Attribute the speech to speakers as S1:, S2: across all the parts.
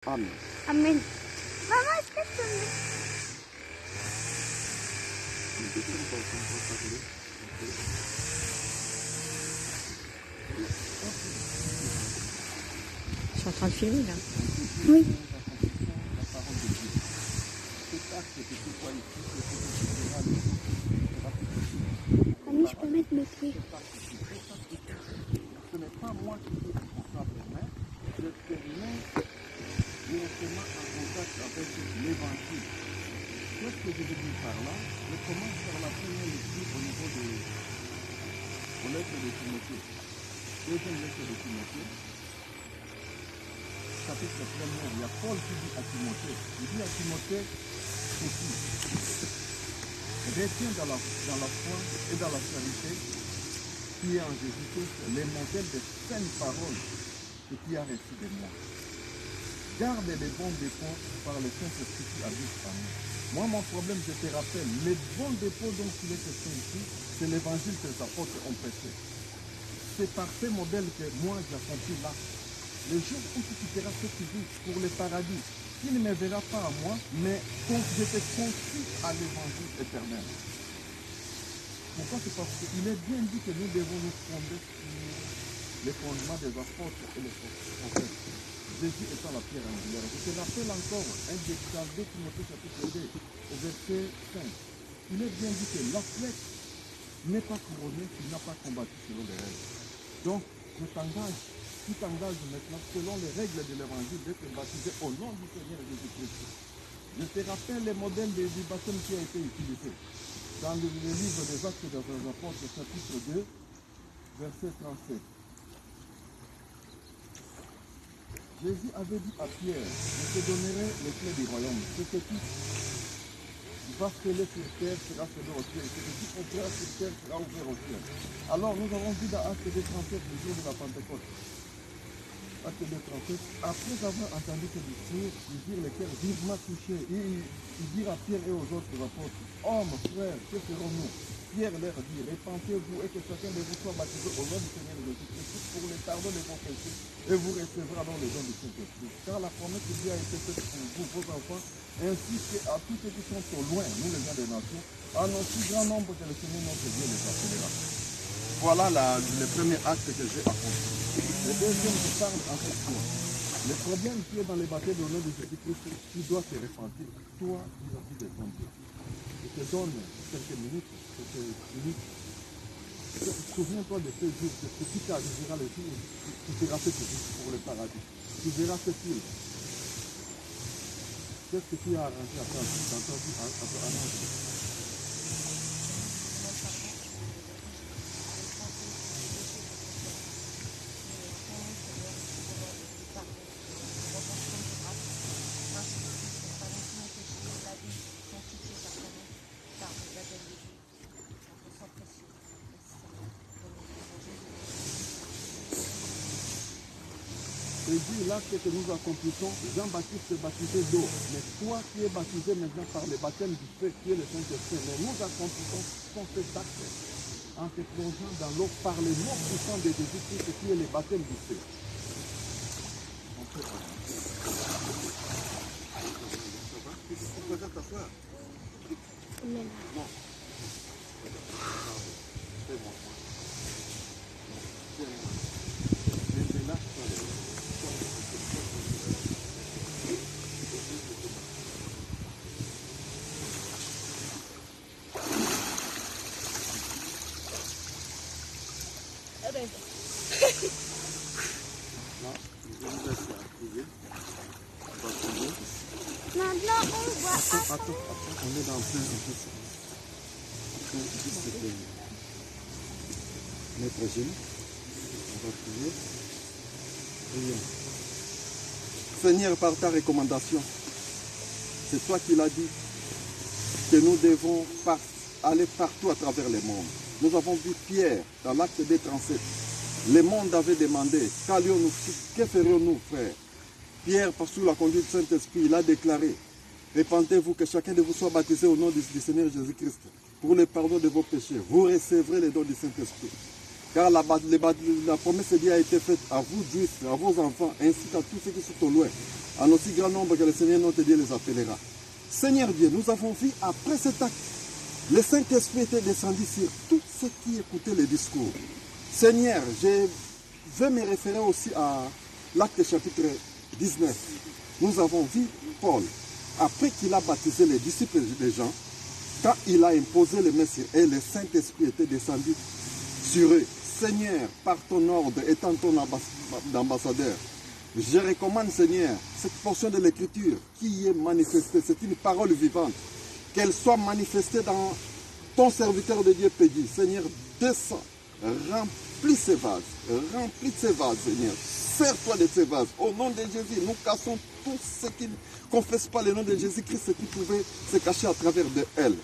S1: Amen.
S2: Amen. Maman, est-ce que tu me...
S3: Je suis en train de filmer là.
S2: Oui. Mamie, je peux mettre mes pieds.
S1: Ce n'est pas moi qui suis responsable, mais je te mets directement en contact avec l'évangile. Qu'est-ce que je veux dire par là? Je commence par la première lecture au niveau de lettre de Timothée. Deuxième lettre de Timothée, chapitre 1er, il y a Paul qui dit à Timothée, il dit à Timothée ceci, retiens dans la foi et dans la charité qui est en Jésus-Christ les modèles des saines paroles que tu as reçues de moi. Garde les bons dépôts par le Saint-Esprit qui habite en nous. Moi, mon problème, je te rappelle, les bons dépôts dont il est question ici, c'est l'évangile que les apôtres ont prêché. C'est par ces modèles que moi, j'accomplis là. Le jour où tu quitteras ce que tu vis pour le paradis, tu ne me verras pas à moi, mais je te confie à l'évangile éternel. Pourquoi? C'est parce qu'il est bien dit que nous devons nous fonder sur les fondements des apôtres et les prophètes. Jésus étant la pierre angulaire. Je te rappelle encore un dans 2 Timothée chapitre 2, au verset 5. Il est bien dit que l'athlète n'est pas couronné s'il n'a pas combattu selon les règles. Donc, tu t'engages maintenant selon les règles de l'évangile d'être baptisé au nom du Seigneur Jésus-Christ. Je te rappelle les modèles du baptême qui a été utilisé dans le livre des Actes des Apôtres, chapitre 2, verset 37. Jésus avait dit à Pierre, je te donnerai les clés du royaume. Ce que tu vas sceller sur terre sera scellé au ciel. Ce que tu ouvriras sur terre sera ouvert au ciel. Alors nous avons vu dans Acte 2, 37, le jour de la Pentecôte. Acte 2, 37, après avoir entendu ce discours, ils dirent les cœurs vivement touchés. Ils dirent à Pierre et aux autres apôtres, hommes, frères, que ferons-nous? Pierre leur dit, repentez-vous et que chacun de vous soit baptisé au nom du Seigneur Jésus-Christ pour le pardon de vos péchés et vous recevrez alors les dons du Saint-Esprit. Car la promesse de Dieu a été faite pour vous, vos enfants, ainsi qu'à tous ceux qui sont au loin, nous les gens des nations, en aussi grand nombre que le Seigneur notre Dieu les appellera. Voilà le premier acte que j'ai accompli. Le deuxième, je parle en fait quoi? Le problème qui est dans les baptêmes au nom de Jésus-Christ, tu dois te repentir, toi, vis-à-vis de ton Dieu. Je te donne quelques minutes. Souviens-toi de ce jour, que tu t'arriveras le jour où tu feras ce que tu veux pour le paradis. Tu verras ce qu'il. Qu'est-ce que tu as arrangé à ta vie, dans ta vie, à arranger? Et dit l'acte que nous accomplissons, Jean-Baptiste est baptisé d'eau. Mais toi qui es baptisé maintenant par le baptême du feu, qui est le Saint-Esprit, mais nous accomplissons cet acte en te plongeant dans l'eau par le nom puissant de Jésus-Christ, qui est le baptême du feu. On peut avancer. On peut t'asseoir. Non. C'est bon.
S2: Maintenant, on voit
S1: Attends, on est dans plein un peu ça. Mettre genoux. On va prier. Prions. Seigneur, par ta recommandation, c'est toi qui l'as dit, que nous devons aller partout à travers le monde. Nous avons vu Pierre dans l'acte des 37. Le monde avait demandé, que ferions-nous, frère? Pierre, sous la conduite du Saint-Esprit, il a déclaré, repentez-vous, que chacun de vous soit baptisé au nom du Seigneur Jésus-Christ pour le pardon de vos péchés. Vous recevrez les dons du Saint-Esprit. Car la promesse de Dieu a été faite à vous, juifs, à vos enfants, ainsi qu'à tous ceux qui sont au loin.
S4: en aussi grand nombre que le Seigneur notre Dieu les appellera. Seigneur Dieu, nous avons vu après cet acte, le Saint-Esprit était descendu sur tous ceux qui écoutaient les discours. Seigneur, je vais me référer aussi à l'acte chapitre 19. Nous avons vu Paul, après qu'il a baptisé les disciples des gens, quand il a imposé les mains sur eux, le Saint-Esprit était descendu sur eux. Seigneur, par ton ordre, étant ton ambassadeur, je recommande, Seigneur, cette portion de l'Écriture qui est manifestée, c'est une parole vivante, qu'elle soit manifestée dans ton serviteur de Dieu Peggy. Seigneur, descends, remplis ces vases, Seigneur. Sers-toi de ces vases. Au nom de Jésus, nous cassons tous ceux qui ne confessent pas le nom de Jésus-Christ, ce qui pouvait se cacher à travers de elle.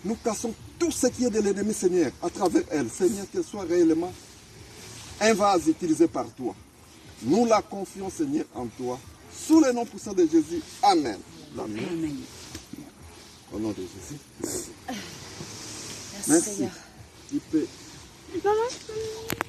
S4: Nous cassons tout ce qui est de l'ennemi, Seigneur, à travers elle. Seigneur, qu'elle soit réellement un vase utilisé par toi. Nous la confions, Seigneur, en toi. Sous le nom puissant de Jésus. Amen. Amen.
S3: Amen.
S4: Au nom de Jésus.
S3: Merci, Seigneur.
S4: Tu peux.
S2: Maman, je peux...